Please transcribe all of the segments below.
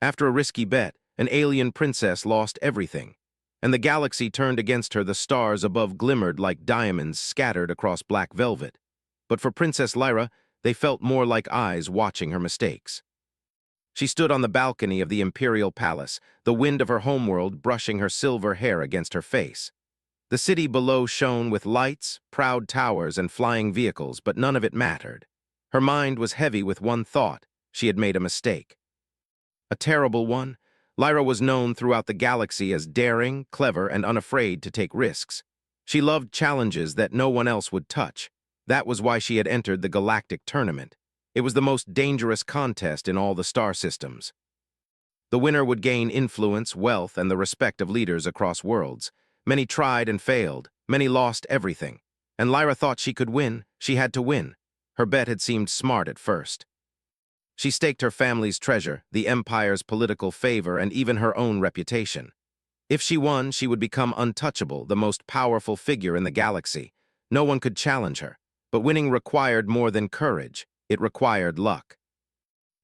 After a risky bet, an alien princess lost everything, and the galaxy turned against her. The stars above glimmered like diamonds scattered across black velvet. But for Princess Lyra, they felt more like eyes watching her mistakes. She stood on the balcony of the Imperial Palace, the wind of her homeworld brushing her silver hair against her face. The city below shone with lights, proud towers, and flying vehicles, but none of it mattered. Her mind was heavy with one thought: she had made a mistake. A terrible one. Lyra was known throughout the galaxy as daring, clever, and unafraid to take risks. She loved challenges that no one else would touch. That was why she had entered the galactic tournament. It was the most dangerous contest in all the star systems. The winner would gain influence, wealth, and the respect of leaders across worlds. Many tried and failed. Many lost everything. And Lyra thought she could win. She had to win. Her bet had seemed smart at first. She staked her family's treasure, the Empire's political favor, and even her own reputation. If she won, she would become untouchable, the most powerful figure in the galaxy. No one could challenge her. But winning required more than courage. It required luck.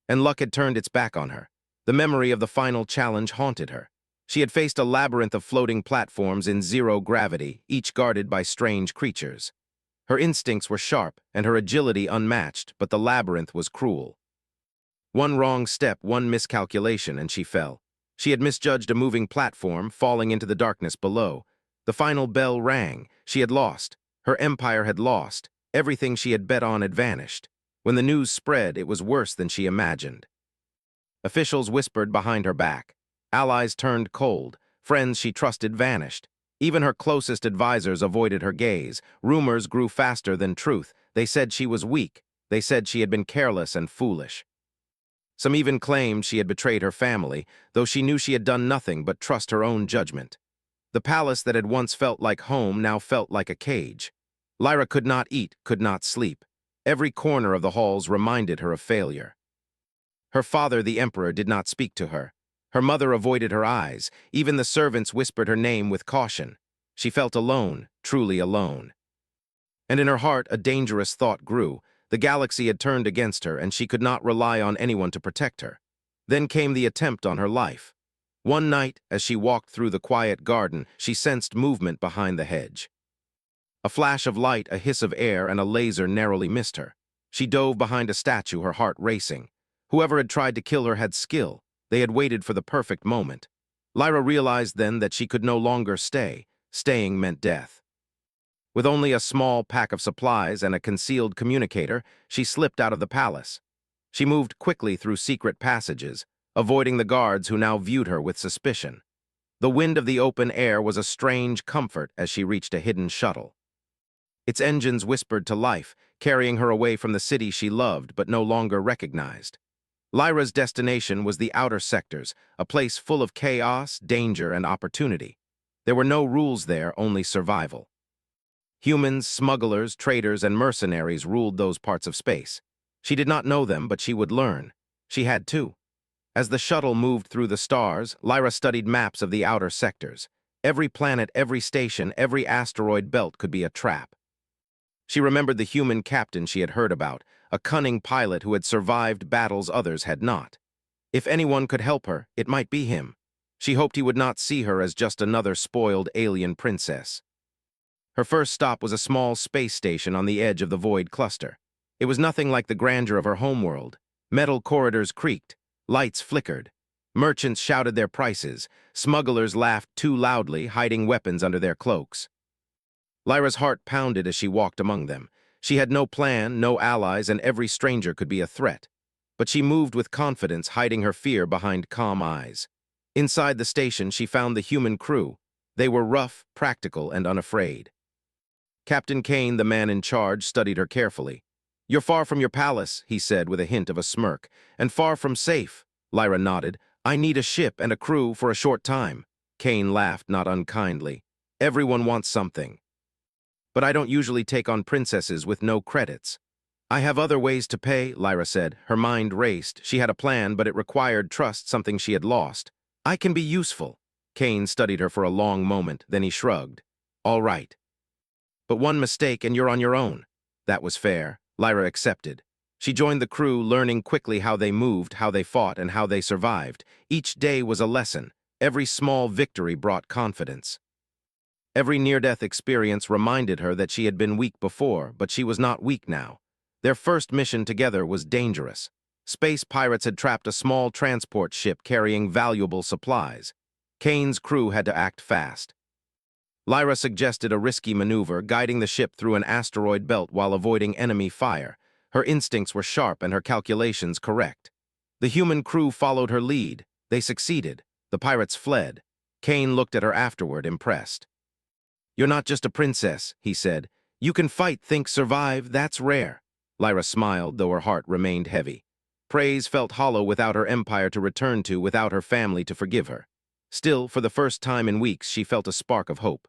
And luck had turned its back on her. The memory of the final challenge haunted her. She had faced a labyrinth of floating platforms in zero gravity, each guarded by strange creatures. Her instincts were sharp and her agility unmatched, but the labyrinth was cruel. One wrong step, one miscalculation, and she fell. She had misjudged a moving platform, falling into the darkness below. The final bell rang. She had lost. Her empire had lost. Everything she had bet on had vanished. When the news spread, it was worse than she imagined. Officials whispered behind her back. Allies turned cold. Friends she trusted vanished. Even her closest advisors avoided her gaze. Rumors grew faster than truth. They said she was weak. They said she had been careless and foolish. Some even claimed she had betrayed her family, though she knew she had done nothing but trust her own judgment. The palace that had once felt like home now felt like a cage. Lyra could not eat, could not sleep. Every corner of the halls reminded her of failure. Her father, the emperor, did not speak to her. Her mother avoided her eyes. Even the servants whispered her name with caution. She felt alone, truly alone. And in her heart, a dangerous thought grew. The galaxy had turned against her, and she could not rely on anyone to protect her. Then came the attempt on her life. One night, as she walked through the quiet garden, she sensed movement behind the hedge. A flash of light, a hiss of air, and a laser narrowly missed her. She dove behind a statue, her heart racing. Whoever had tried to kill her had skill. They had waited for the perfect moment. Lyra realized then that she could no longer stay. Staying meant death. With only a small pack of supplies and a concealed communicator, she slipped out of the palace. She moved quickly through secret passages, avoiding the guards who now viewed her with suspicion. The wind of the open air was a strange comfort as she reached a hidden shuttle. Its engines whispered to life, carrying her away from the city she loved but no longer recognized. Lyra's destination was the outer sectors, a place full of chaos, danger, and opportunity. There were no rules there, only survival. Humans, smugglers, traders, and mercenaries ruled those parts of space. She did not know them, but she would learn. She had to. As the shuttle moved through the stars, Lyra studied maps of the outer sectors. Every planet, every station, every asteroid belt could be a trap. She remembered the human captain she had heard about, a cunning pilot who had survived battles others had not. If anyone could help her, it might be him. She hoped he would not see her as just another spoiled alien princess. Her first stop was a small space station on the edge of the Void cluster. It was nothing like the grandeur of her homeworld. Metal corridors creaked, lights flickered. Merchants shouted their prices. Smugglers laughed too loudly, hiding weapons under their cloaks. Lyra's heart pounded as she walked among them. She had no plan, no allies, and every stranger could be a threat. But she moved with confidence, hiding her fear behind calm eyes. Inside the station, she found the human crew. They were rough, practical, and unafraid. Captain Kane, the man in charge, studied her carefully. "You're far from your palace," he said with a hint of a smirk. "And far from safe." Lyra nodded. "I need a ship and a crew for a short time." Kane laughed, not unkindly. "Everyone wants something. But I don't usually take on princesses with no credits." "I have other ways to pay," Lyra said. Her mind raced. She had a plan, but it required trust, something she had lost. "I can be useful." Kane studied her for a long moment, then he shrugged. "All right. But one mistake and you're on your own." That was fair. Lyra accepted. She joined the crew, learning quickly how they moved, how they fought, and how they survived. Each day was a lesson. Every small victory brought confidence. Every near-death experience reminded her that she had been weak before, but she was not weak now. Their first mission together was dangerous. Space pirates had trapped a small transport ship carrying valuable supplies. Kane's crew had to act fast. Lyra suggested a risky maneuver, guiding the ship through an asteroid belt while avoiding enemy fire. Her instincts were sharp and her calculations correct. The human crew followed her lead. They succeeded. The pirates fled. Kane looked at her afterward, impressed. "You're not just a princess," he said. "You can fight, think, survive. That's rare." Lyra smiled, though her heart remained heavy. Praise felt hollow without her empire to return to, without her family to forgive her. Still, for the first time in weeks, she felt a spark of hope.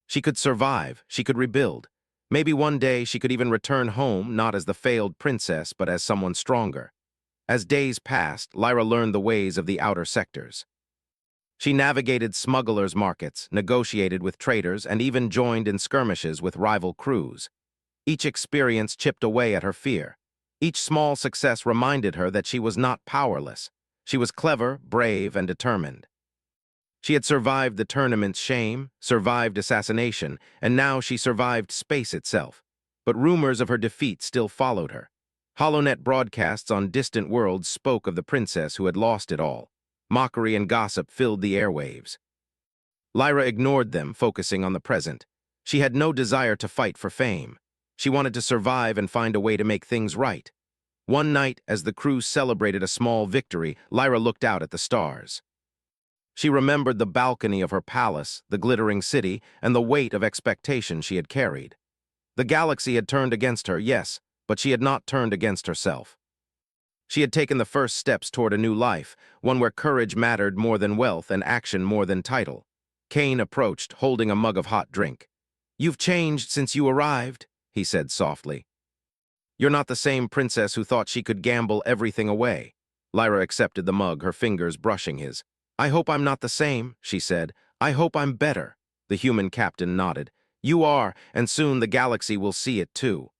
She could survive, she could rebuild. Maybe one day she could even return home, not as the failed princess, but as someone stronger. As days passed, Lyra learned the ways of the outer sectors. She navigated smugglers' markets, negotiated with traders, and even joined in skirmishes with rival crews. Each experience chipped away at her fear. Each small success reminded her that she was not powerless. She was clever, brave, and determined. She had survived the tournament's shame, survived assassination, and now she survived space itself. But rumors of her defeat still followed her. HoloNet broadcasts on distant worlds spoke of the princess who had lost it all. Mockery and gossip filled the airwaves. Lyra ignored them, focusing on the present. She had no desire to fight for fame. She wanted to survive and find a way to make things right. One night, as the crew celebrated a small victory, Lyra looked out at the stars. She remembered the balcony of her palace, the glittering city, and the weight of expectation she had carried. The galaxy had turned against her, yes, but she had not turned against herself. She had taken the first steps toward a new life, one where courage mattered more than wealth and action more than title. Kane approached, holding a mug of hot drink. "You've changed since you arrived," he said softly. "You're not the same princess who thought she could gamble everything away." Lyra accepted the mug, her fingers brushing his. "I hope I'm not the same," she said. "I hope I'm better." The human captain nodded. "You are, and soon the galaxy will see it too."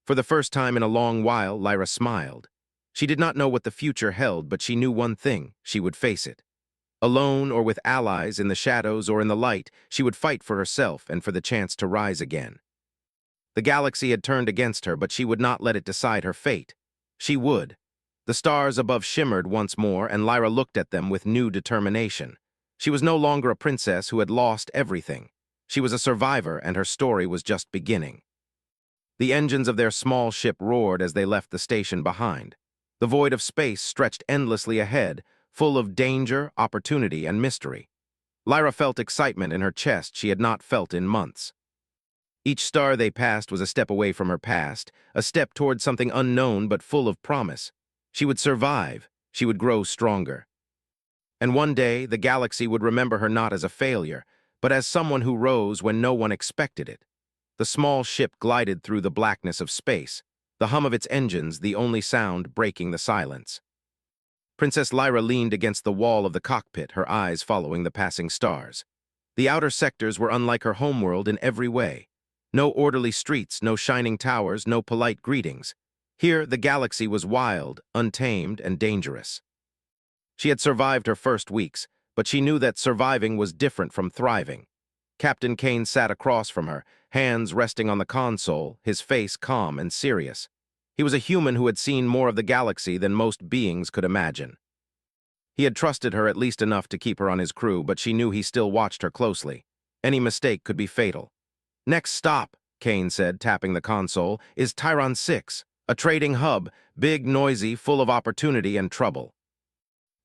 For the first time in a long while, Lyra smiled. She did not know what the future held, but she knew one thing: she would face it. Alone or with allies, in the shadows or in the light, she would fight for herself and for the chance to rise again. The galaxy had turned against her, but she would not let it decide her fate. She would. The stars above shimmered once more, and Lyra looked at them with new determination. She was no longer a princess who had lost everything. She was a survivor, and her story was just beginning. The engines of their small ship roared as they left the station behind. The void of space stretched endlessly ahead, full of danger, opportunity, and mystery. Lyra felt excitement in her chest she had not felt in months. Each star they passed was a step away from her past, a step toward something unknown but full of promise. She would survive, she would grow stronger. And one day, the galaxy would remember her not as a failure, but as someone who rose when no one expected it. The small ship glided through the blackness of space, the hum of its engines the only sound breaking the silence. Princess Lyra leaned against the wall of the cockpit, her eyes following the passing stars. The outer sectors were unlike her homeworld in every way. No orderly streets, no shining towers, no polite greetings. Here, the galaxy was wild, untamed, and dangerous. She had survived her first weeks, but she knew that surviving was different from thriving. Captain Kane sat across from her, hands resting on the console, his face calm and serious. He was a human who had seen more of the galaxy than most beings could imagine. He had trusted her at least enough to keep her on his crew, but she knew he still watched her closely. Any mistake could be fatal. "Next stop," Kane said, tapping the console, "is Tyron 6, a trading hub, big, noisy, full of opportunity and trouble.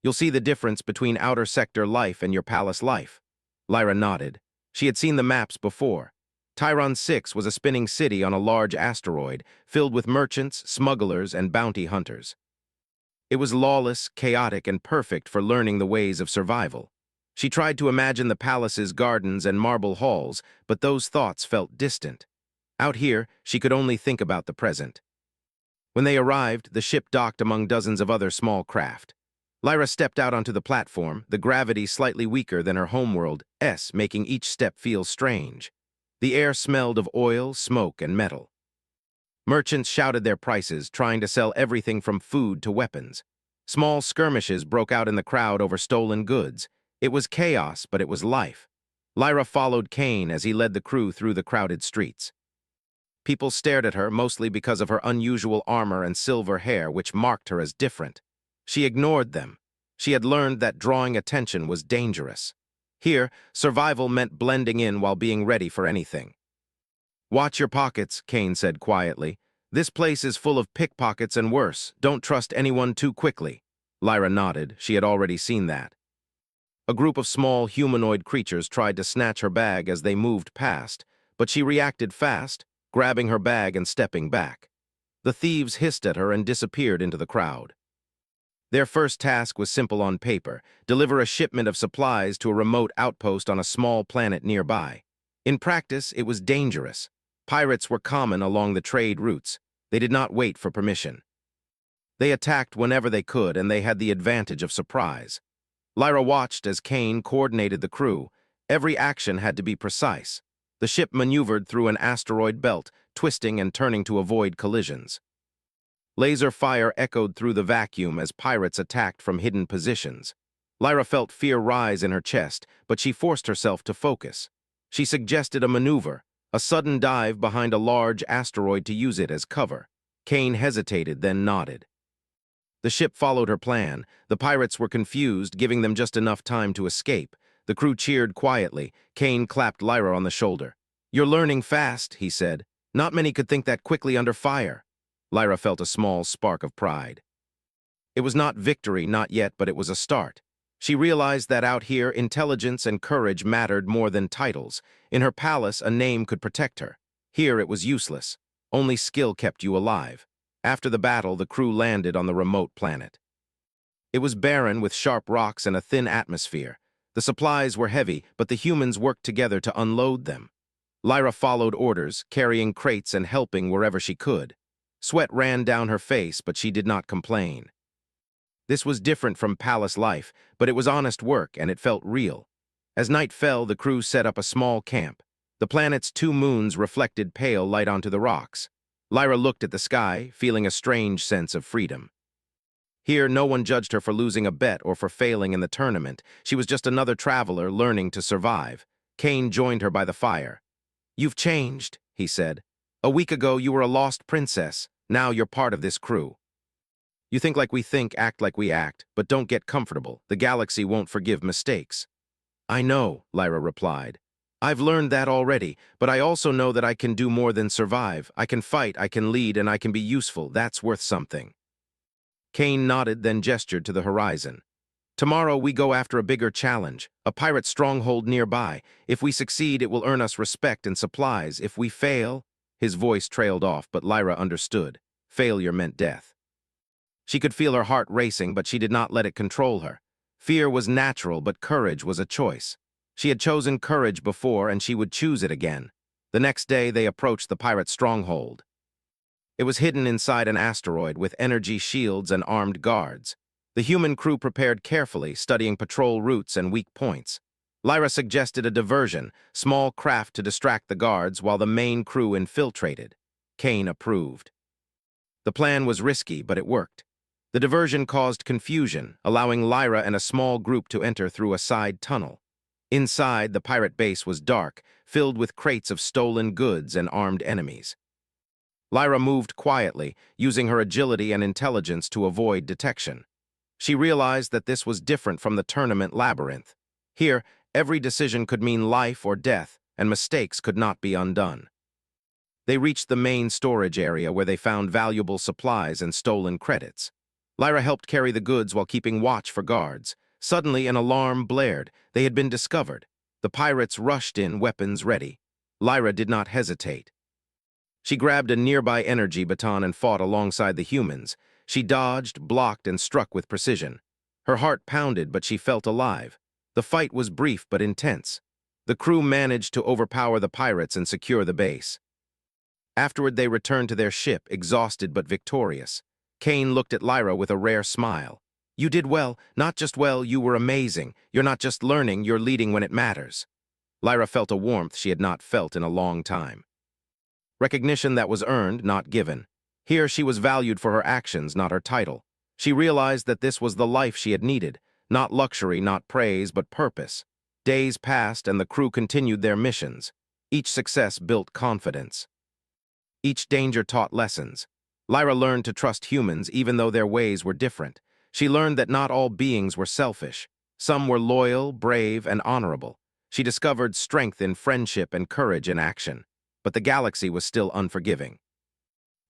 You'll see the difference between outer sector life and your palace life." Lyra nodded. She had seen the maps before. Tyron 6 was a spinning city on a large asteroid, filled with merchants, smugglers, and bounty hunters. It was lawless, chaotic, and perfect for learning the ways of survival. She tried to imagine the palace's gardens and marble halls, but those thoughts felt distant. Out here, she could only think about the present. When they arrived, the ship docked among dozens of other small craft. Lyra stepped out onto the platform, the gravity slightly weaker than her homeworld, making each step feel strange. The air smelled of oil, smoke, and metal. Merchants shouted their prices, trying to sell everything from food to weapons. Small skirmishes broke out in the crowd over stolen goods. It was chaos, but it was life. Lyra followed Kane as he led the crew through the crowded streets. People stared at her, mostly because of her unusual armor and silver hair, which marked her as different. She ignored them. She had learned that drawing attention was dangerous. Here, survival meant blending in while being ready for anything. "Watch your pockets," Kane said quietly. "This place is full of pickpockets and worse. Don't trust anyone too quickly." Lyra nodded. She had already seen that. A group of small humanoid creatures tried to snatch her bag as they moved past, but she reacted fast, grabbing her bag and stepping back. The thieves hissed at her and disappeared into the crowd. Their first task was simple on paper: deliver a shipment of supplies to a remote outpost on a small planet nearby. In practice, it was dangerous. Pirates were common along the trade routes. They did not wait for permission. They attacked whenever they could, and they had the advantage of surprise. Lyra watched as Kane coordinated the crew. Every action had to be precise. The ship maneuvered through an asteroid belt, twisting and turning to avoid collisions. Laser fire echoed through the vacuum as pirates attacked from hidden positions. Lyra felt fear rise in her chest, but she forced herself to focus. She suggested a maneuver, a sudden dive behind a large asteroid to use it as cover. Kane hesitated, then nodded. The ship followed her plan. The pirates were confused, giving them just enough time to escape. The crew cheered quietly. Kane clapped Lyra on the shoulder. "You're learning fast," he said. "Not many could think that quickly under fire." Lyra felt a small spark of pride. It was not victory, not yet, but it was a start. She realized that out here, intelligence and courage mattered more than titles. In her palace, a name could protect her. Here, it was useless. Only skill kept you alive. After the battle, the crew landed on the remote planet. It was barren, with sharp rocks and a thin atmosphere. The supplies were heavy, but the humans worked together to unload them. Lyra followed orders, carrying crates and helping wherever she could. Sweat ran down her face, but she did not complain. This was different from palace life, but it was honest work, and it felt real. As night fell, the crew set up a small camp. The planet's 2 moons reflected pale light onto the rocks. Lyra looked at the sky, feeling a strange sense of freedom. Here, no one judged her for losing a bet or for failing in the tournament. She was just another traveler learning to survive. Kane joined her by the fire. "You've changed," he said. "A week ago, you were a lost princess. Now you're part of this crew. You think like we think, act like we act, but don't get comfortable. The galaxy won't forgive mistakes." "I know," Lyra replied. "I've learned that already, but I also know that I can do more than survive. I can fight, I can lead, and I can be useful. That's worth something." Kane nodded, then gestured to the horizon. "Tomorrow we go after a bigger challenge, a pirate stronghold nearby. If we succeed, it will earn us respect and supplies. If we fail—" His voice trailed off, but Lyra understood. Failure meant death. She could feel her heart racing, but she did not let it control her. Fear was natural, but courage was a choice. She had chosen courage before, and she would choose it again. The next day, they approached the pirate stronghold. It was hidden inside an asteroid with energy shields and armed guards. The human crew prepared carefully, studying patrol routes and weak points. Lyra suggested a diversion, small craft to distract the guards while the main crew infiltrated. Kane approved. The plan was risky, but it worked. The diversion caused confusion, allowing Lyra and a small group to enter through a side tunnel. Inside, the pirate base was dark, filled with crates of stolen goods and armed enemies. Lyra moved quietly, using her agility and intelligence to avoid detection. She realized that this was different from the tournament labyrinth. Here, every decision could mean life or death, and mistakes could not be undone. They reached the main storage area where they found valuable supplies and stolen credits. Lyra helped carry the goods while keeping watch for guards. Suddenly, an alarm blared. They had been discovered. The pirates rushed in, weapons ready. Lyra did not hesitate. She grabbed a nearby energy baton and fought alongside the humans. She dodged, blocked, and struck with precision. Her heart pounded, but she felt alive. The fight was brief but intense. The crew managed to overpower the pirates and secure the base. Afterward, they returned to their ship, exhausted but victorious. Kane looked at Lyra with a rare smile. "You did well. Not just well, you were amazing. You're not just learning, you're leading when it matters." Lyra felt a warmth she had not felt in a long time. Recognition that was earned, not given. Here she was valued for her actions, not her title. She realized that this was the life she had needed, not luxury, not praise, but purpose. Days passed and the crew continued their missions. Each success built confidence. Each danger taught lessons. Lyra learned to trust humans even though their ways were different. She learned that not all beings were selfish. Some were loyal, brave, and honorable. She discovered strength in friendship and courage in action. But the galaxy was still unforgiving.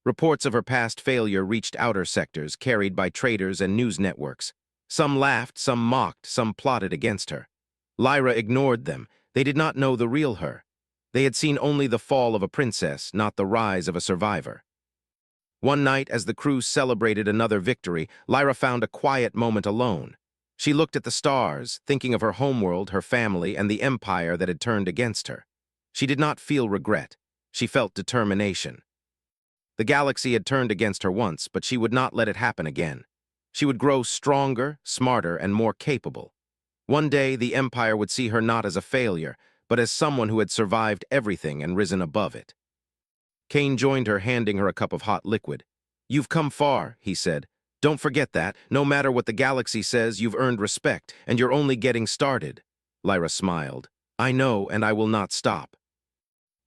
Reports of her past failure reached outer sectors, carried by traders and news networks. Some laughed, some mocked, some plotted against her. Lyra ignored them. They did not know the real her. They had seen only the fall of a princess, not the rise of a survivor. One night, as the crew celebrated another victory, Lyra found a quiet moment alone. She looked at the stars, thinking of her homeworld, her family, and the empire that had turned against her. She did not feel regret. She felt determination. The galaxy had turned against her once, but she would not let it happen again. She would grow stronger, smarter, and more capable. One day, the empire would see her not as a failure, but as someone who had survived everything and risen above it. Kane joined her, handing her a cup of hot liquid. "You've come far," he said. "Don't forget that. No matter what the galaxy says, you've earned respect, and you're only getting started." Lyra smiled. "I know, and I will not stop.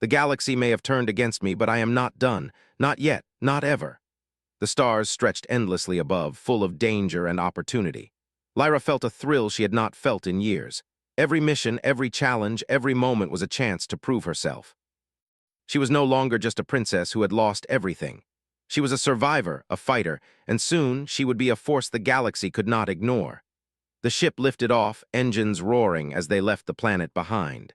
The galaxy may have turned against me, but I am not done. Not yet, not ever." The stars stretched endlessly above, full of danger and opportunity. Lyra felt a thrill she had not felt in years. Every mission, every challenge, every moment was a chance to prove herself. She was no longer just a princess who had lost everything. She was a survivor, a fighter, and soon she would be a force the galaxy could not ignore. The ship lifted off, engines roaring as they left the planet behind.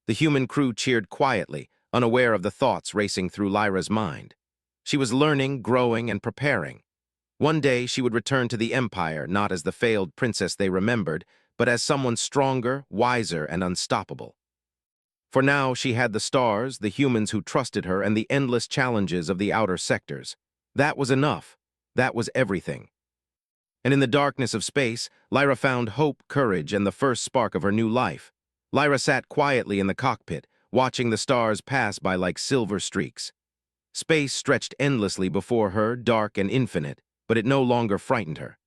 The human crew cheered quietly, unaware of the thoughts racing through Lyra's mind. She was learning, growing, and preparing. One day she would return to the Empire, not as the failed princess they remembered, but as someone stronger, wiser, and unstoppable. For now she had the stars, the humans who trusted her, and the endless challenges of the outer sectors. That was enough. That was everything. And in the darkness of space, Lyra found hope, courage, and the first spark of her new life. Lyra sat quietly in the cockpit, watching the stars pass by like silver streaks. Space stretched endlessly before her, dark and infinite, but it no longer frightened her.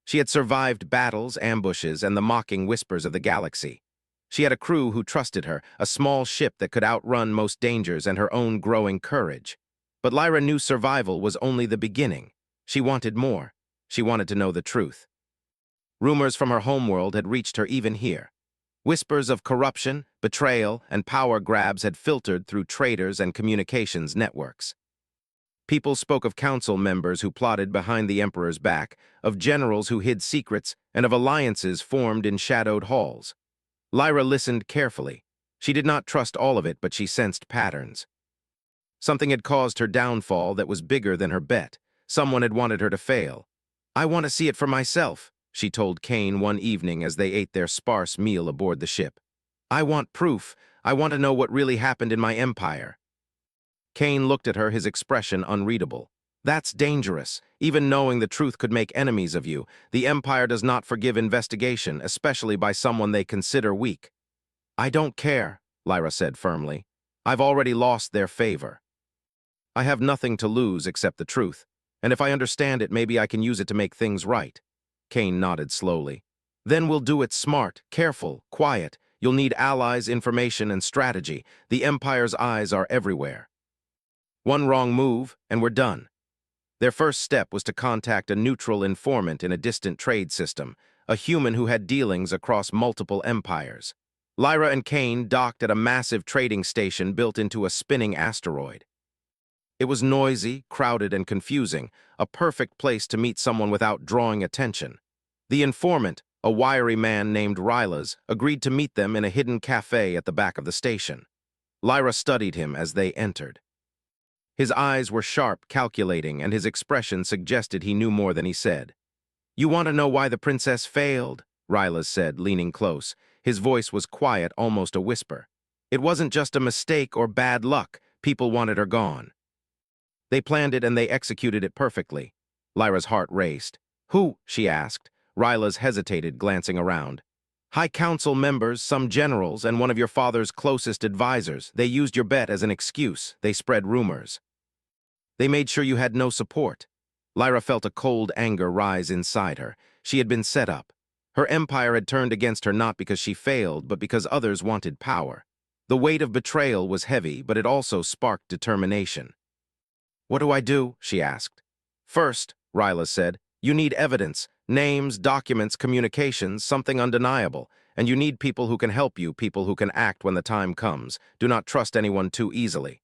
She had survived battles, ambushes, and the mocking whispers of the galaxy. She had a crew who trusted her, a small ship that could outrun most dangers, and her own growing courage. But Lyra knew survival was only the beginning. She wanted more. She wanted to know the truth. Rumors from her homeworld had reached her even here. Whispers of corruption, betrayal, and power grabs had filtered through traders and communications networks. People spoke of council members who plotted behind the emperor's back, of generals who hid secrets, and of alliances formed in shadowed halls. Lyra listened carefully. She did not trust all of it, but she sensed patterns. Something had caused her downfall that was bigger than her bet. Someone had wanted her to fail. "I want to see it for myself," she told Kane one evening as they ate their sparse meal aboard the ship. "I want proof. I want to know what really happened in my empire." Kane looked at her, his expression unreadable. "That's dangerous. Even knowing the truth could make enemies of you. The Empire does not forgive investigation, especially by someone they consider weak." "I don't care," Lyra said firmly. "I've already lost their favor. I have nothing to lose except the truth, and if I understand it, maybe I can use it to make things right." Kane nodded slowly. "Then we'll do it smart, careful, quiet. You'll need allies, information, and strategy. The Empire's eyes are everywhere. One wrong move, and we're done." Their first step was to contact a neutral informant in a distant trade system, a human who had dealings across multiple empires. Lyra and Kane docked at a massive trading station built into a spinning asteroid. It was noisy, crowded, and confusing, a perfect place to meet someone without drawing attention. The informant, a wiry man named Rylas, agreed to meet them in a hidden cafe at the back of the station. Lyra studied him as they entered. His eyes were sharp, calculating, and his expression suggested he knew more than he said. "You want to know why the princess failed?" Rylas said, leaning close. His voice was quiet, almost a whisper. "It wasn't just a mistake or bad luck. People wanted her gone. They planned it and they executed it perfectly." Lyra's heart raced. "Who?" she asked. Rylas hesitated, glancing around. High Council members, some generals, and one of your father's closest advisors. They used your bet as an excuse. They spread rumors. They made sure you had no support. Lyra felt a cold anger rise inside her. She had been set up. Her empire had turned against her not because she failed, but because others wanted power. The weight of betrayal was heavy, but it also sparked determination. "What do I do?" she asked. "First," Ryla said, "you need evidence, names, documents, communications, something undeniable. And you need people who can help you, people who can act when the time comes. Do not trust anyone too easily.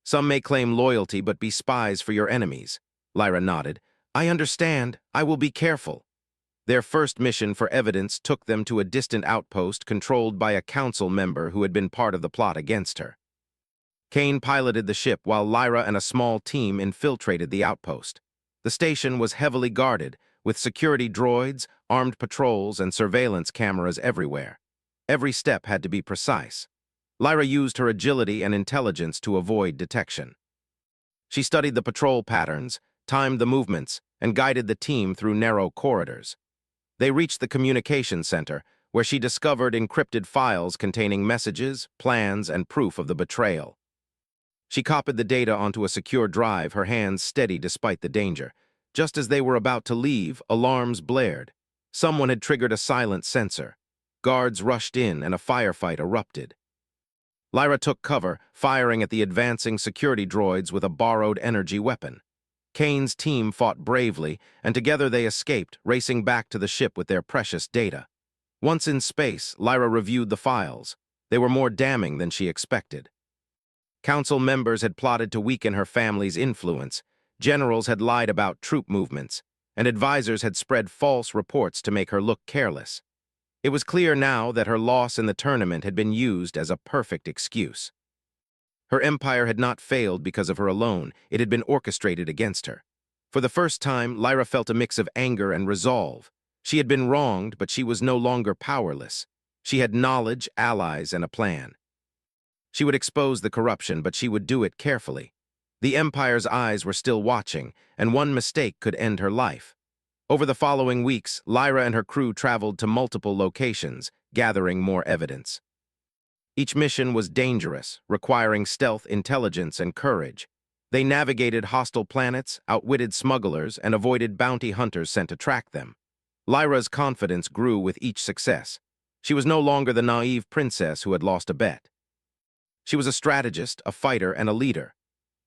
Some may claim loyalty, but be spies for your enemies." Lyra nodded. "I understand. I will be careful." Their first mission for evidence took them to a distant outpost controlled by a council member who had been part of the plot against her. Kane piloted the ship while Lyra and a small team infiltrated the outpost. The station was heavily guarded, with security droids, armed patrols, and surveillance cameras everywhere. Every step had to be precise. Lyra used her agility and intelligence to avoid detection. She studied the patrol patterns, timed the movements, and guided the team through narrow corridors. They reached the communication center, where she discovered encrypted files containing messages, plans, and proof of the betrayal. She copied the data onto a secure drive, her hands steady despite the danger. Just as they were about to leave, alarms blared. Someone had triggered a silent sensor. Guards rushed in, and a firefight erupted. Lyra took cover, firing at the advancing security droids with a borrowed energy weapon. Kane's team fought bravely, and together they escaped, racing back to the ship with their precious data. Once in space, Lyra reviewed the files. They were more damning than she expected. Council members had plotted to weaken her family's influence, generals had lied about troop movements, and advisors had spread false reports to make her look careless. It was clear now that her loss in the tournament had been used as a perfect excuse. Her empire had not failed because of her alone, it had been orchestrated against her. For the first time, Lyra felt a mix of anger and resolve. She had been wronged, but she was no longer powerless. She had knowledge, allies, and a plan. She would expose the corruption, but she would do it carefully. The Empire's eyes were still watching, and one mistake could end her life. Over the following weeks, Lyra and her crew traveled to multiple locations, gathering more evidence. Each mission was dangerous, requiring stealth, intelligence, and courage. They navigated hostile planets, outwitted smugglers, and avoided bounty hunters sent to track them. Lyra's confidence grew with each success. She was no longer the naive princess who had lost a bet. She was a strategist, a fighter, and a leader.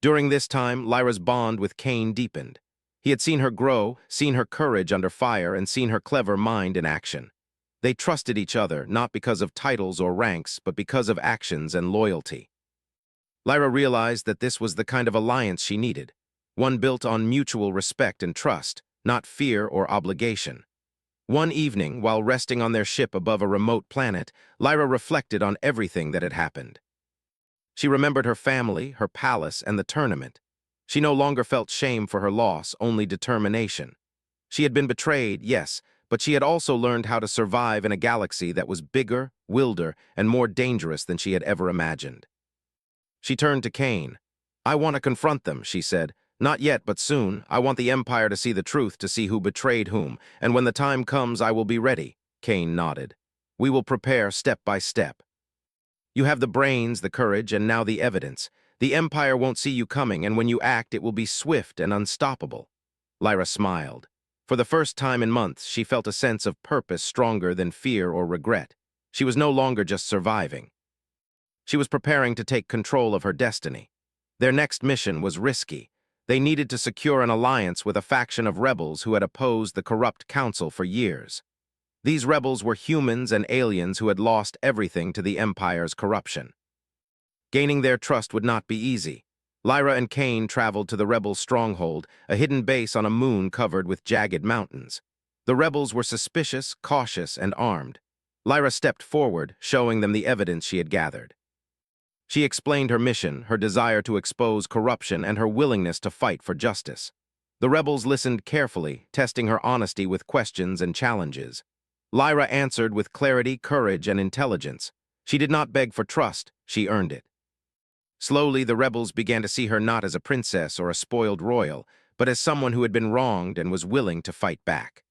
During this time, Lyra's bond with Kane deepened. He had seen her grow, seen her courage under fire, and seen her clever mind in action. They trusted each other, not because of titles or ranks, but because of actions and loyalty. Lyra realized that this was the kind of alliance she needed, one built on mutual respect and trust, not fear or obligation. One evening, while resting on their ship above a remote planet, Lyra reflected on everything that had happened. She remembered her family, her palace, and the tournament. She no longer felt shame for her loss, only determination. She had been betrayed, yes, but she had also learned how to survive in a galaxy that was bigger, wilder, and more dangerous than she had ever imagined. She turned to Kane. "I want to confront them," she said. "Not yet, but soon. I want the Empire to see the truth, to see who betrayed whom, and when the time comes, I will be ready." Kane nodded. "We will prepare step by step. You have the brains, the courage, and now the evidence. The Empire won't see you coming, and when you act, it will be swift and unstoppable." Lyra smiled. For the first time in months, she felt a sense of purpose stronger than fear or regret. She was no longer just surviving. She was preparing to take control of her destiny. Their next mission was risky. They needed to secure an alliance with a faction of rebels who had opposed the corrupt council for years. These rebels were humans and aliens who had lost everything to the Empire's corruption. Gaining their trust would not be easy. Lyra and Kane traveled to the rebels' stronghold, a hidden base on a moon covered with jagged mountains. The rebels were suspicious, cautious, and armed. Lyra stepped forward, showing them the evidence she had gathered. She explained her mission, her desire to expose corruption, and her willingness to fight for justice. The rebels listened carefully, testing her honesty with questions and challenges. Lyra answered with clarity, courage, and intelligence. She did not beg for trust, she earned it. Slowly, the rebels began to see her not as a princess or a spoiled royal, but as someone who had been wronged and was willing to fight back.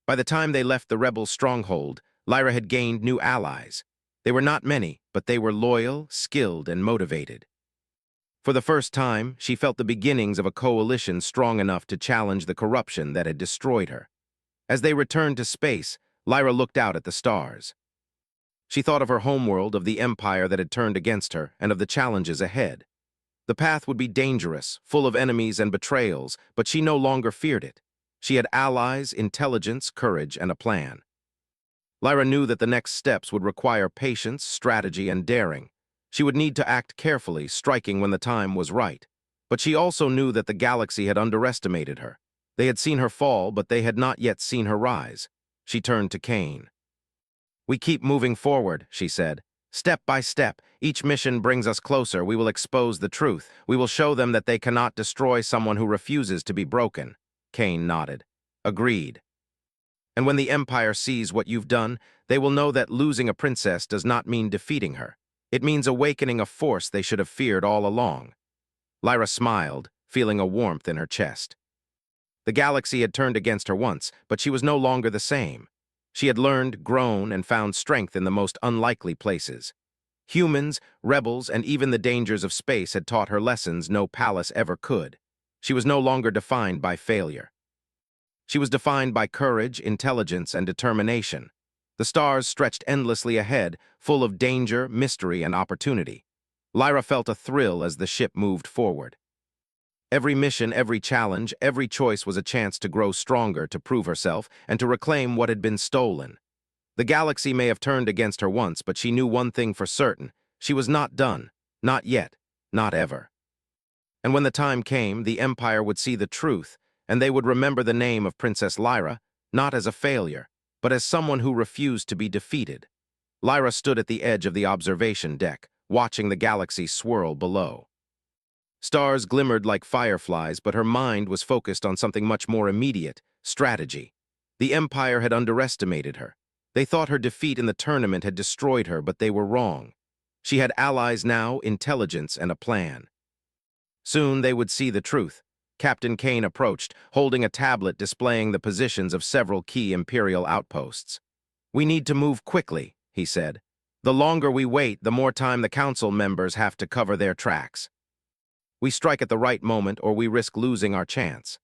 By the time they left the rebels' stronghold, Lyra had gained new allies. They were not many, but they were loyal, skilled, and motivated. For the first time, she felt the beginnings of a coalition strong enough to challenge the corruption that had destroyed her. As they returned to space, Lyra looked out at the stars. She thought of her homeworld, of the empire that had turned against her, and of the challenges ahead. The path would be dangerous, full of enemies and betrayals, but she no longer feared it. She had allies, intelligence, courage, and a plan. Lyra knew that the next steps would require patience, strategy, and daring. She would need to act carefully, striking when the time was right. But she also knew that the galaxy had underestimated her. They had seen her fall, but they had not yet seen her rise. She turned to Kane. "We keep moving forward," she said. "Step by step, each mission brings us closer. We will expose the truth. We will show them that they cannot destroy someone who refuses to be broken." Kane nodded. "Agreed. And when the Empire sees what you've done, they will know that losing a princess does not mean defeating her. It means awakening a force they should have feared all along." Lyra smiled, feeling a warmth in her chest. The galaxy had turned against her once, but she was no longer the same. She had learned, grown, and found strength in the most unlikely places. Humans, rebels, and even the dangers of space had taught her lessons no palace ever could. She was no longer defined by failure. She was defined by courage, intelligence, and determination. The stars stretched endlessly ahead, full of danger, mystery, and opportunity. Lyra felt a thrill as the ship moved forward. Every mission, every challenge, every choice was a chance to grow stronger, to prove herself, and to reclaim what had been stolen. The galaxy may have turned against her once, but she knew one thing for certain. She was not done. Not yet. Not ever. And when the time came, the Empire would see the truth, and they would remember the name of Princess Lyra, not as a failure, but as someone who refused to be defeated. Lyra stood at the edge of the observation deck, watching the galaxy swirl below. Stars glimmered like fireflies, but her mind was focused on something much more immediate: strategy. The Empire had underestimated her. They thought her defeat in the tournament had destroyed her, but they were wrong. She had allies now, intelligence, and a plan. Soon they would see the truth. Captain Kane approached, holding a tablet displaying the positions of several key Imperial outposts. "We need to move quickly," he said. "The longer we wait, the more time the Council members have to cover their tracks. We strike at the right moment, or we risk losing our chance."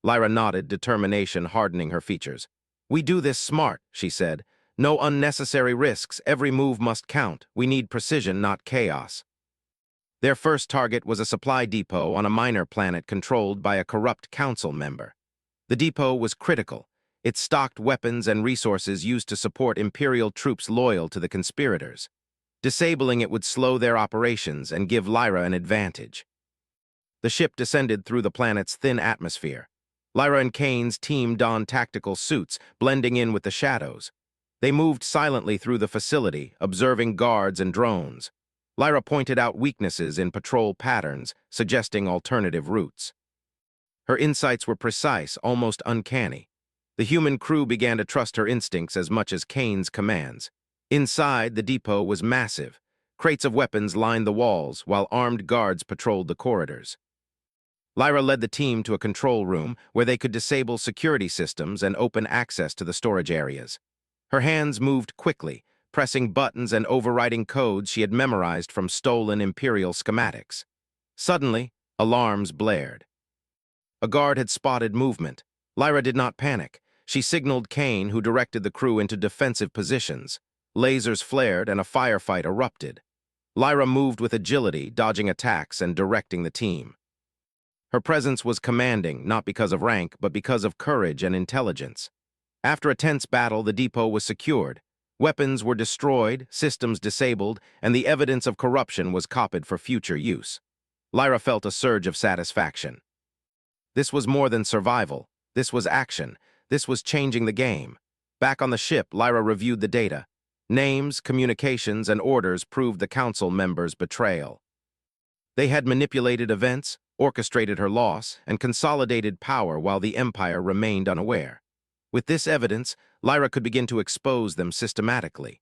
Lyra nodded, determination hardening her features. "We do this smart," she said. "No unnecessary risks. Every move must count. We need precision, not chaos." Their first target was a supply depot on a minor planet controlled by a corrupt council member. The depot was critical. It stocked weapons and resources used to support Imperial troops loyal to the conspirators. Disabling it would slow their operations and give Lyra an advantage. The ship descended through the planet's thin atmosphere. Lyra and Kane's team donned tactical suits, blending in with the shadows. They moved silently through the facility, observing guards and drones. Lyra pointed out weaknesses in patrol patterns, suggesting alternative routes. Her insights were precise, almost uncanny. The human crew began to trust her instincts as much as Kane's commands. Inside, the depot was massive. Crates of weapons lined the walls, while armed guards patrolled the corridors. Lyra led the team to a control room where they could disable security systems and open access to the storage areas. Her hands moved quickly, pressing buttons and overriding codes she had memorized from stolen Imperial schematics. Suddenly, alarms blared. A guard had spotted movement. Lyra did not panic. She signaled Kane, who directed the crew into defensive positions. Lasers flared and a firefight erupted. Lyra moved with agility, dodging attacks and directing the team. Her presence was commanding, not because of rank, but because of courage and intelligence. After a tense battle, the depot was secured. Weapons were destroyed, systems disabled, and the evidence of corruption was copied for future use. Lyra felt a surge of satisfaction. This was more than survival. This was action. This was changing the game. Back on the ship, Lyra reviewed the data. Names, communications, and orders proved the council members' betrayal. They had manipulated events, orchestrated her loss, and consolidated power while the Empire remained unaware. With this evidence, Lyra could begin to expose them systematically.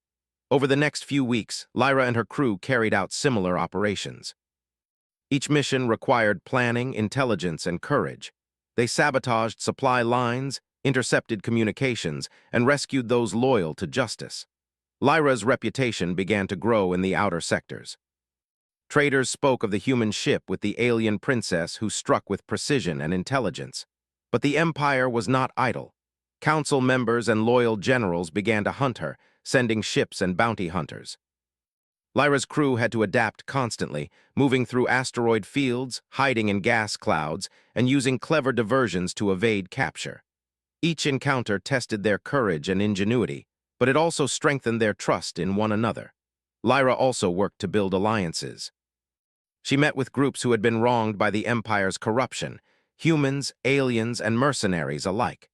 Over the next few weeks, Lyra and her crew carried out similar operations. Each mission required planning, intelligence, and courage. They sabotaged supply lines, intercepted communications, and rescued those loyal to justice. Lyra's reputation began to grow in the outer sectors. Traders spoke of the human ship with the alien princess who struck with precision and intelligence. But the Empire was not idle. Council members and loyal generals began to hunt her, sending ships and bounty hunters. Lyra's crew had to adapt constantly, moving through asteroid fields, hiding in gas clouds, and using clever diversions to evade capture. Each encounter tested their courage and ingenuity, but it also strengthened their trust in one another. Lyra also worked to build alliances. She met with groups who had been wronged by the Empire's corruption, humans, aliens, and mercenaries alike.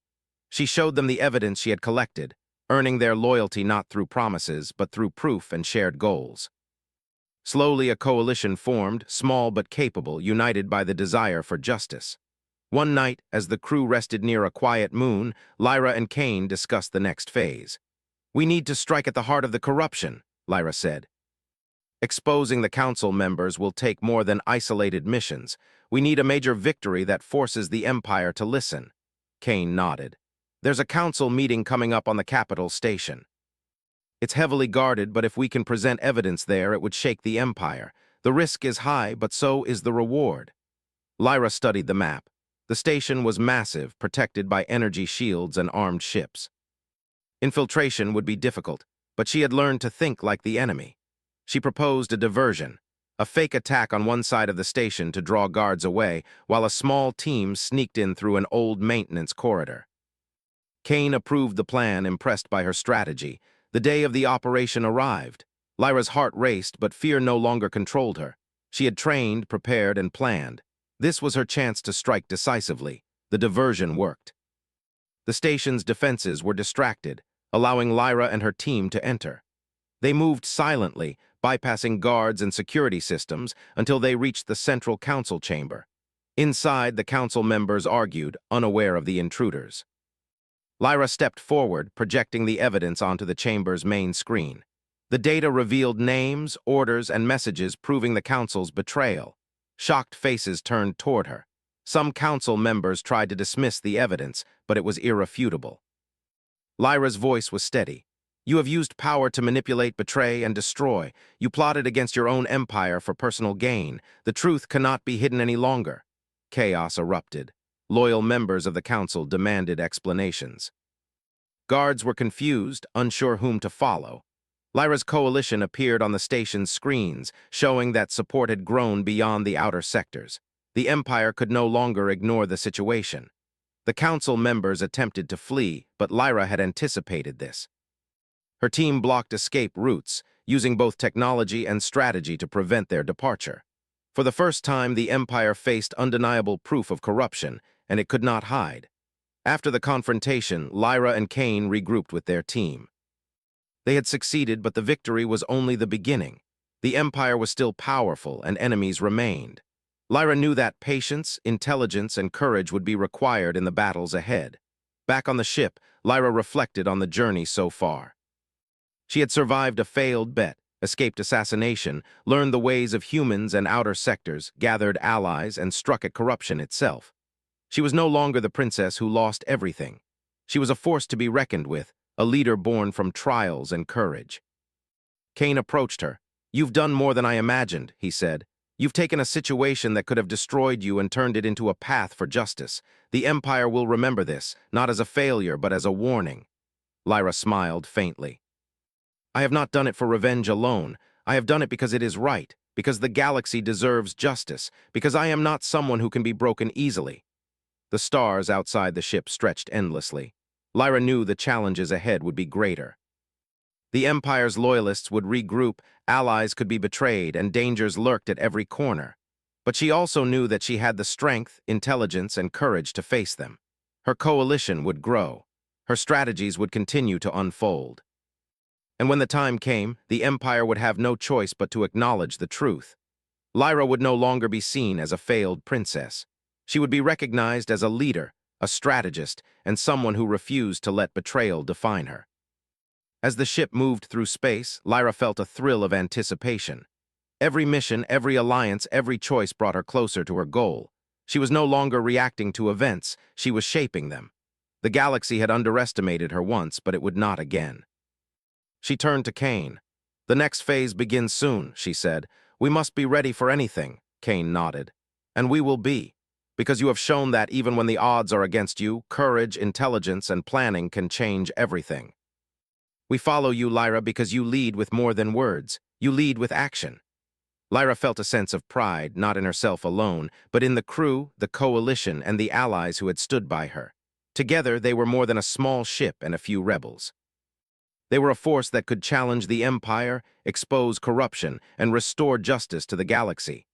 She showed them the evidence she had collected, earning their loyalty not through promises, but through proof and shared goals. Slowly, a coalition formed, small but capable, united by the desire for justice. One night, as the crew rested near a quiet moon, Lyra and Kane discussed the next phase. "We need to strike at the heart of the corruption," Lyra said. "Exposing the council members will take more than isolated missions. We need a major victory that forces the Empire to listen." Kane nodded. "There's a council meeting coming up on the capital station. It's heavily guarded, but if we can present evidence there, it would shake the Empire. The risk is high, but so is the reward." Lyra studied the map. The station was massive, protected by energy shields and armed ships. Infiltration would be difficult, but she had learned to think like the enemy. She proposed a diversion, a fake attack on one side of the station to draw guards away, while a small team sneaked in through an old maintenance corridor. Kane approved the plan, impressed by her strategy. The day of the operation arrived. Lyra's heart raced, but fear no longer controlled her. She had trained, prepared, and planned. This was her chance to strike decisively. The diversion worked. The station's defenses were distracted, allowing Lyra and her team to enter. They moved silently, bypassing guards and security systems until they reached the central council chamber. Inside, the council members argued, unaware of the intruders. Lyra stepped forward, projecting the evidence onto the chamber's main screen. The data revealed names, orders, and messages proving the council's betrayal. Shocked faces turned toward her. Some council members tried to dismiss the evidence, but it was irrefutable. Lyra's voice was steady. "You have used power to manipulate, betray, and destroy. You plotted against your own empire for personal gain. The truth cannot be hidden any longer." Chaos erupted. Loyal members of the council demanded explanations. Guards were confused, unsure whom to follow. Lyra's coalition appeared on the station's screens, showing that support had grown beyond the outer sectors. The Empire could no longer ignore the situation. The council members attempted to flee, but Lyra had anticipated this. Her team blocked escape routes, using both technology and strategy to prevent their departure. For the first time, the Empire faced undeniable proof of corruption, and it could not hide. After the confrontation, Lyra and Kane regrouped with their team. They had succeeded, but the victory was only the beginning. The Empire was still powerful, and enemies remained. Lyra knew that patience, intelligence, and courage would be required in the battles ahead. Back on the ship, Lyra reflected on the journey so far. She had survived a failed bet, escaped assassination, learned the ways of humans and outer sectors, gathered allies, and struck at corruption itself. She was no longer the princess who lost everything. She was a force to be reckoned with, a leader born from trials and courage. Kane approached her. "You've done more than I imagined," he said. "You've taken a situation that could have destroyed you and turned it into a path for justice. The Empire will remember this, not as a failure, but as a warning." Lyra smiled faintly. "I have not done it for revenge alone. I have done it because it is right, because the galaxy deserves justice, because I am not someone who can be broken easily." The stars outside the ship stretched endlessly. Lyra knew the challenges ahead would be greater. The Empire's loyalists would regroup, allies could be betrayed, and dangers lurked at every corner. But she also knew that she had the strength, intelligence, and courage to face them. Her coalition would grow. Her strategies would continue to unfold. And when the time came, the Empire would have no choice but to acknowledge the truth. Lyra would no longer be seen as a failed princess. She would be recognized as a leader, a strategist, and someone who refused to let betrayal define her. As the ship moved through space, Lyra felt a thrill of anticipation. Every mission, every alliance, every choice brought her closer to her goal. She was no longer reacting to events, she was shaping them. The galaxy had underestimated her once, but it would not again. She turned to Kane. "The next phase begins soon," she said. "We must be ready for anything." Kane nodded. "And we will be, because you have shown that even when the odds are against you, courage, intelligence, and planning can change everything. We follow you, Lyra, because you lead with more than words. You lead with action." Lyra felt a sense of pride, not in herself alone, but in the crew, the coalition, and the allies who had stood by her. Together, they were more than a small ship and a few rebels. They were a force that could challenge the Empire, expose corruption, and restore justice to the galaxy.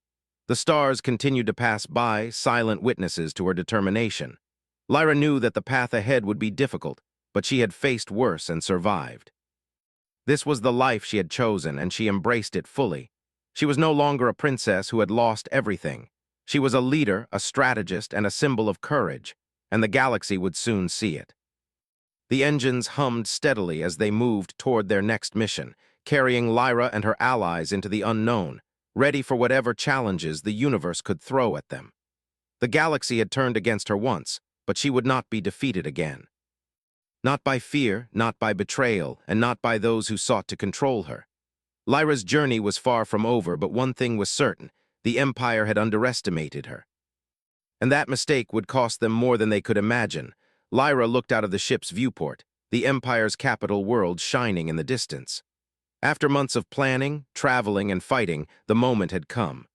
The stars continued to pass by, silent witnesses to her determination. Lyra knew that the path ahead would be difficult, but she had faced worse and survived. This was the life she had chosen, and she embraced it fully. She was no longer a princess who had lost everything. She was a leader, a strategist, and a symbol of courage, and the galaxy would soon see it. The engines hummed steadily as they moved toward their next mission, carrying Lyra and her allies into the unknown, ready for whatever challenges the universe could throw at them. The galaxy had turned against her once, but she would not be defeated again. Not by fear, not by betrayal, and not by those who sought to control her. Lyra's journey was far from over, but one thing was certain: the Empire had underestimated her. And that mistake would cost them more than they could imagine. Lyra looked out of the ship's viewport, the Empire's capital world shining in the distance. After months of planning, traveling, and fighting, the moment had come.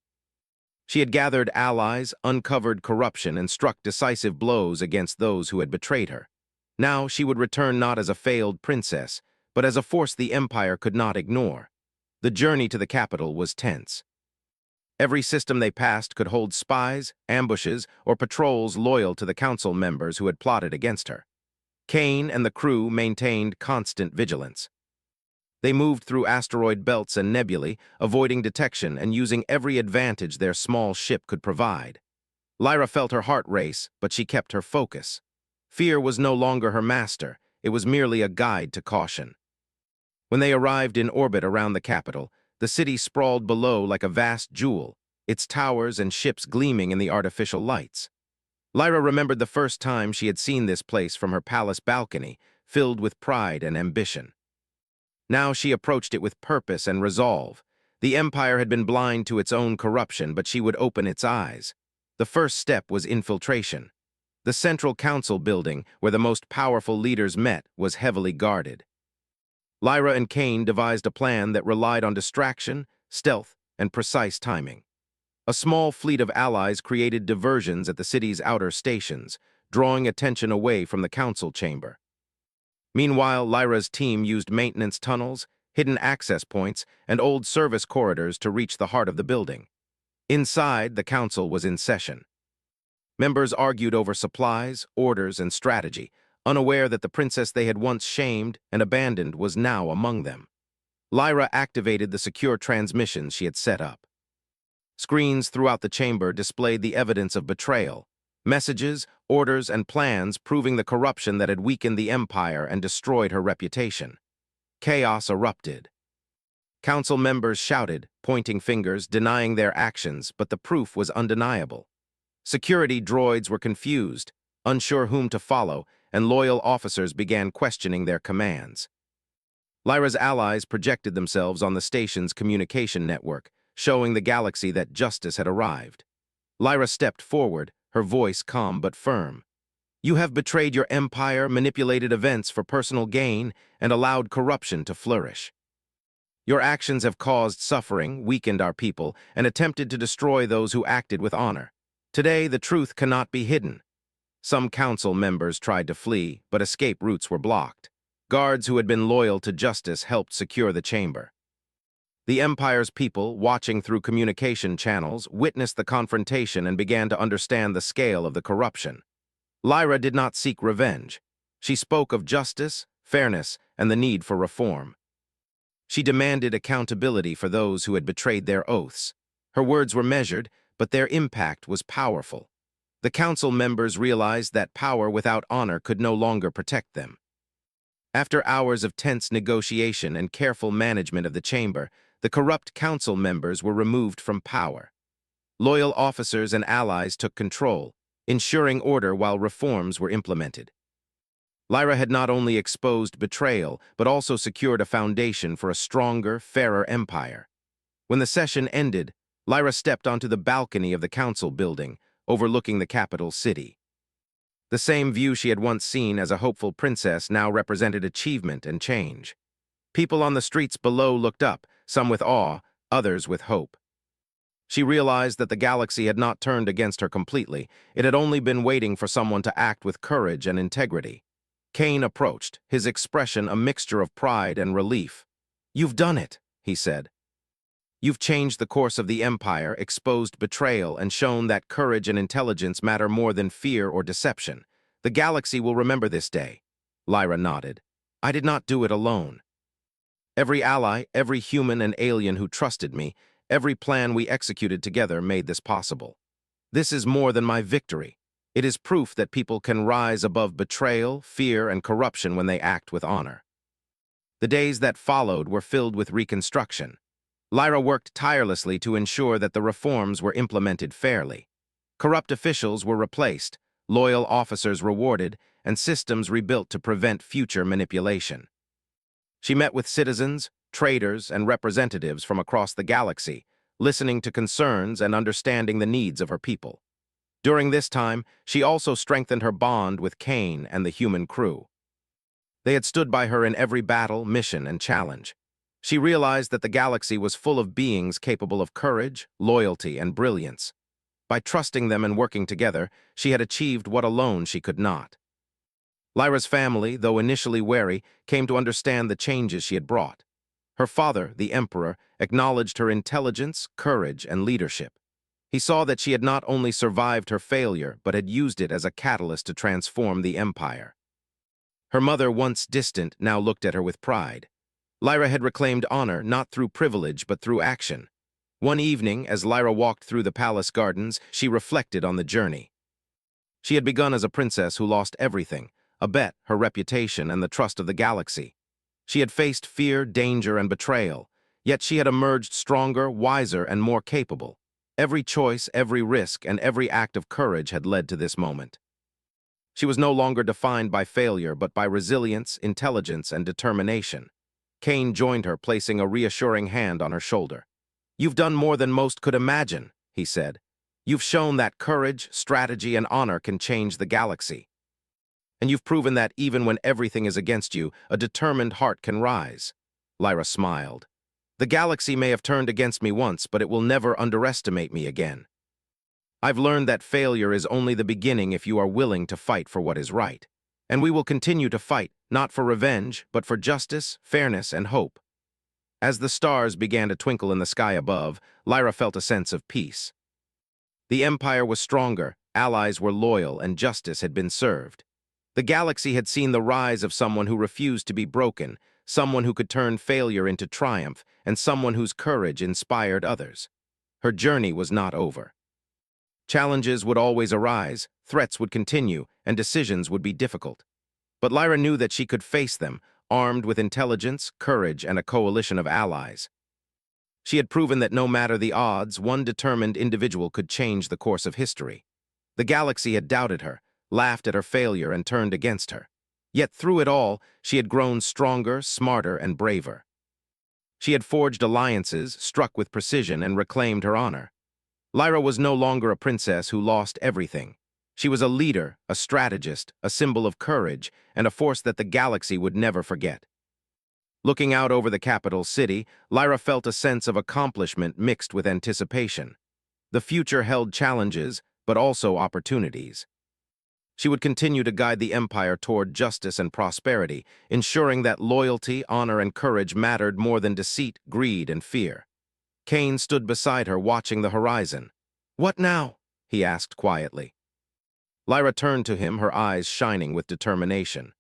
She had gathered allies, uncovered corruption, and struck decisive blows against those who had betrayed her. Now she would return not as a failed princess, but as a force the Empire could not ignore. The journey to the capital was tense. Every system they passed could hold spies, ambushes, or patrols loyal to the council members who had plotted against her. Kane and the crew maintained constant vigilance. They moved through asteroid belts and nebulae, avoiding detection and using every advantage their small ship could provide. Lyra felt her heart race, but she kept her focus. Fear was no longer her master, it was merely a guide to caution. When they arrived in orbit around the capital, the city sprawled below like a vast jewel, its towers and ships gleaming in the artificial lights. Lyra remembered the first time she had seen this place from her palace balcony, filled with pride and ambition. Now she approached it with purpose and resolve. The Empire had been blind to its own corruption, but she would open its eyes. The first step was infiltration. The Central Council building, where the most powerful leaders met, was heavily guarded. Lyra and Kane devised a plan that relied on distraction, stealth, and precise timing. A small fleet of allies created diversions at the city's outer stations, drawing attention away from the council chamber. Meanwhile, Lyra's team used maintenance tunnels, hidden access points, and old service corridors to reach the heart of the building. Inside, the council was in session. Members argued over supplies, orders, and strategy, unaware that the princess they had once shamed and abandoned was now among them. Lyra activated the secure transmissions she had set up. Screens throughout the chamber displayed the evidence of betrayal: messages, orders, and plans proving the corruption that had weakened the Empire and destroyed her reputation. Chaos erupted. Council members shouted, pointing fingers, denying their actions, but the proof was undeniable. Security droids were confused, unsure whom to follow, and loyal officers began questioning their commands. Lyra's allies projected themselves on the station's communication network, showing the galaxy that justice had arrived. Lyra stepped forward, her voice calm but firm. "You have betrayed your empire, manipulated events for personal gain, and allowed corruption to flourish. Your actions have caused suffering, weakened our people, and attempted to destroy those who acted with honor. Today, the truth cannot be hidden." Some council members tried to flee, but escape routes were blocked. Guards who had been loyal to justice helped secure the chamber. The Empire's people, watching through communication channels, witnessed the confrontation and began to understand the scale of the corruption. Lyra did not seek revenge. She spoke of justice, fairness, and the need for reform. She demanded accountability for those who had betrayed their oaths. Her words were measured, but their impact was powerful. The council members realized that power without honor could no longer protect them. After hours of tense negotiation and careful management of the chamber, the corrupt council members were removed from power. Loyal officers and allies took control, ensuring order while reforms were implemented. Lyra had not only exposed betrayal, but also secured a foundation for a stronger, fairer empire. When the session ended, Lyra stepped onto the balcony of the council building, overlooking the capital city. The same view she had once seen as a hopeful princess now represented achievement and change. People on the streets below looked up, some with awe, others with hope. She realized that the galaxy had not turned against her completely. It had only been waiting for someone to act with courage and integrity. Kane approached, his expression a mixture of pride and relief. "You've done it," he said. "You've changed the course of the Empire, exposed betrayal, and shown that courage and intelligence matter more than fear or deception. The galaxy will remember this day." Lyra nodded. "I did not do it alone. Every ally, every human and alien who trusted me, every plan we executed together made this possible. This is more than my victory. It is proof that people can rise above betrayal, fear, and corruption when they act with honor." The days that followed were filled with reconstruction. Lyra worked tirelessly to ensure that the reforms were implemented fairly. Corrupt officials were replaced, loyal officers rewarded, and systems rebuilt to prevent future manipulation. She met with citizens, traders, and representatives from across the galaxy, listening to concerns and understanding the needs of her people. During this time, she also strengthened her bond with Kane and the human crew. They had stood by her in every battle, mission, and challenge. She realized that the galaxy was full of beings capable of courage, loyalty, and brilliance. By trusting them and working together, she had achieved what alone she could not. Lyra's family, though initially wary, came to understand the changes she had brought. Her father, the Emperor, acknowledged her intelligence, courage, and leadership. He saw that she had not only survived her failure, but had used it as a catalyst to transform the Empire. Her mother, once distant, now looked at her with pride. Lyra had reclaimed honor not through privilege but through action. One evening, as Lyra walked through the palace gardens, she reflected on the journey. She had begun as a princess who lost everything: a bet, her reputation, and the trust of the galaxy. She had faced fear, danger, and betrayal, yet she had emerged stronger, wiser, and more capable. Every choice, every risk, and every act of courage had led to this moment. She was no longer defined by failure, but by resilience, intelligence, and determination. Kane joined her, placing a reassuring hand on her shoulder. "You've done more than most could imagine," he said. "You've shown that courage, strategy, and honor can change the galaxy. And you've proven that even when everything is against you, a determined heart can rise." Lyra smiled. "The galaxy may have turned against me once, but it will never underestimate me again. I've learned that failure is only the beginning if you are willing to fight for what is right. And we will continue to fight, not for revenge, but for justice, fairness, and hope." As the stars began to twinkle in the sky above, Lyra felt a sense of peace. The Empire was stronger, allies were loyal, and justice had been served. The galaxy had seen the rise of someone who refused to be broken, someone who could turn failure into triumph, and someone whose courage inspired others. Her journey was not over. Challenges would always arise, threats would continue, and decisions would be difficult. But Lyra knew that she could face them, armed with intelligence, courage, and a coalition of allies. She had proven that no matter the odds, one determined individual could change the course of history. The galaxy had doubted her, laughed at her failure, and turned against her. Yet through it all, she had grown stronger, smarter, and braver. She had forged alliances, struck with precision, and reclaimed her honor. Lyra was no longer a princess who lost everything. She was a leader, a strategist, a symbol of courage, and a force that the galaxy would never forget. Looking out over the capital city, Lyra felt a sense of accomplishment mixed with anticipation. The future held challenges, but also opportunities. She would continue to guide the Empire toward justice and prosperity, ensuring that loyalty, honor, and courage mattered more than deceit, greed, and fear. Kane stood beside her, watching the horizon. "What now?" he asked quietly. Lyra turned to him, her eyes shining with determination.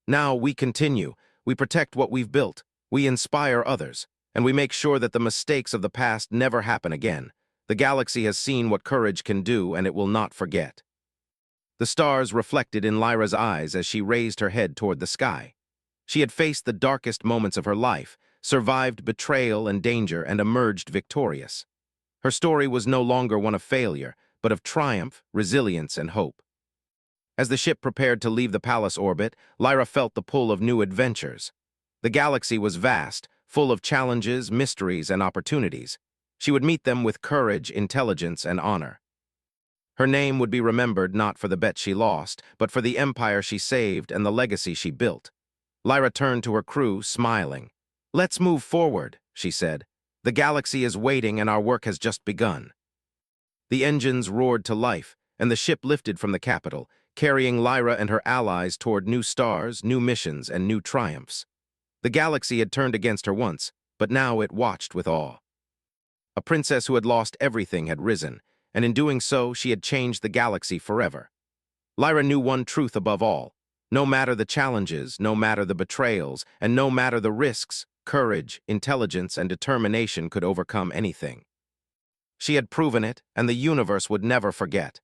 "Now we continue. We protect what we've built. We inspire others. And we make sure that the mistakes of the past never happen again. The galaxy has seen what courage can do, and it will not forget." The stars reflected in Lyra's eyes as she raised her head toward the sky. She had faced the darkest moments of her life, survived betrayal and danger, and emerged victorious. Her story was no longer one of failure, but of triumph, resilience, and hope. As the ship prepared to leave the palace orbit, Lyra felt the pull of new adventures. The galaxy was vast, full of challenges, mysteries, and opportunities. She would meet them with courage, intelligence, and honor. Her name would be remembered not for the bet she lost, but for the empire she saved and the legacy she built. Lyra turned to her crew, smiling. "Let's move forward," she said. "The galaxy is waiting and our work has just begun." The engines roared to life, and the ship lifted from the capital, carrying Lyra and her allies toward new stars, new missions, and new triumphs. The galaxy had turned against her once, but now it watched with awe. A princess who had lost everything had risen, and in doing so, she had changed the galaxy forever. Lyra knew one truth above all. No matter the challenges, no matter the betrayals, and no matter the risks, courage, intelligence, and determination could overcome anything. She had proven it, and the universe would never forget.